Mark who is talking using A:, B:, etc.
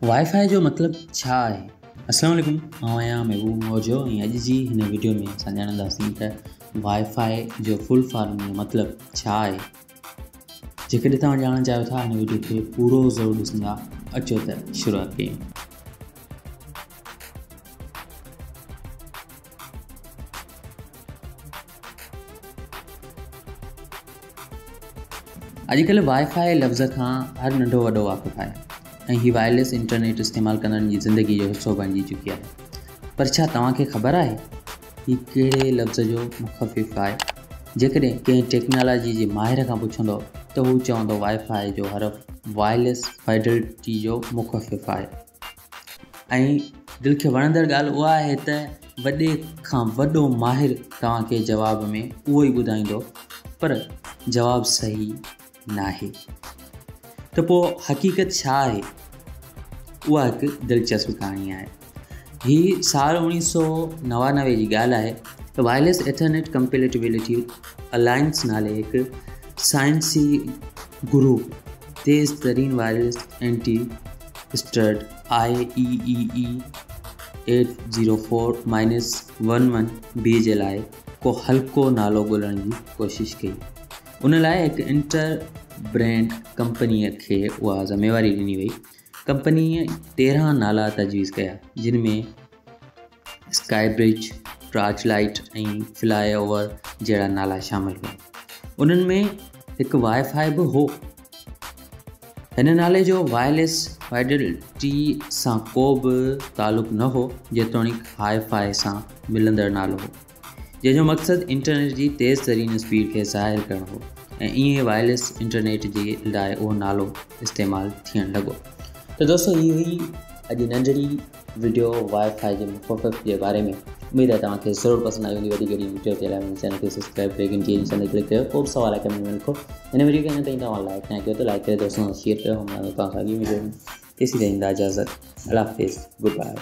A: Wifi जो मतलब छा आहे? अस्सलाम वालेकुम, मां आहियां महबूब मौजो ऐं अॼु जी हिन वीडियो में असां ॼाणंदासीं त वाईफाई जो फुल फॉर्म जो मतिलबु छा आहे। जेकॾहिं तव्हां ॼाणणु चाहियो था हिन वीडियो खे पूरो ज़रूरु ॾिसंदा। अचो त शुरूआति कयूं। अॼुकल्ह वाईफाई लफ़्ज़ खां हर नंढो वॾो वाक़ुफ़ु आहे ऐं हीअ वायरलेस इंटरनेट इस्तेमालु कंदड़नि जी ज़िंदगी जो हिसो बणिजी चुकी आहे। पर छा तव्हांखे ख़बर आहे हीअ कहिड़े लफ़्ज़ जो मुख़फ़िफ़ आहे? जेकॾहिं कंहिं टेक्नोलॉजी जे माहिर खां पुछंदो त हू चवंदो वाईफाई जो हर्फ़ु वायरलेस फाइडेलिटी जो मुख़फ़िफ़ आहे। ऐं दिलि खे वणंदड़ ॻाल्हि उहा आहे त वॾे खां वॾो माहिर तव्हांखे जवाब में उहो ई ॿुधाईंदो, पर जवाबु सही नाहे। त पोइ हक़ीक़त छा आहे? उहा हिकु दिलचस्प कहाणी आहे। हीअ साल 1999 जी ॻाल्हि आहे त वायरलेस एथरनेट कंपेटिबिलिटी अलायंस नाले हिकु साइंसी ग्रुप तेज़ तरीन wireless anti stud IEEE 804-11B जे लाइ को हल्को नालो ॻोल्हण जी कोशिशि कई। उन लाइ हिकु इंटर ब्रांड कंपनीअ खे उहा ज़िमेवारी ॾिनी वई। कंपनीअ 13 नाला तजवीज़ कया, जिन में स्काईब्रिज, टॉर्चलाइट ऐं फ्लाई ओवर जहिड़ा नाला शामिल हुआ। उन्हनि में हिकु वाईफाई बि हो। हिन नाले जो वायरलेस फाइडेलिटी सां को बि तालुक़ु न हो, जेतोणीकि हाईफाई सां मिलंदड़ नालो हो, जंहिंजो मक़सदु इंटरनेट जी तेज़ तरीन स्पीड खे ज़ाहिर करणु हो ऐं ईअं वायरलेस इंटरनेट जे लाइ उहो नालो इस्तेमालु थियणु लॻो। त दोस्तों, हीअ हुई अॼु नंढड़ी वीडियो वाईफाई जे मुख़फ़िफ़ जे बारे में। उमेद आहे तव्हांखे ज़रूरु पसंदि आई हूंदी। वधीक वीडियो जे लाइ मुंहिंजे चैनल खे सब्सक्राइब करे घंटी निशान ते क्लिक कयो। को बि सवाल आहे कमेंट में लिखो। हिन वीडियो खे अञा ताईं तव्हां लाइक न कयो त लाइक करे दोस्तनि सां शेयर कयो। तव्हां सां अॻी वीडियो में तेसीं ताईं ईंदा इजाज़त। अल्लाह हाफ़िज़, गुड बाय।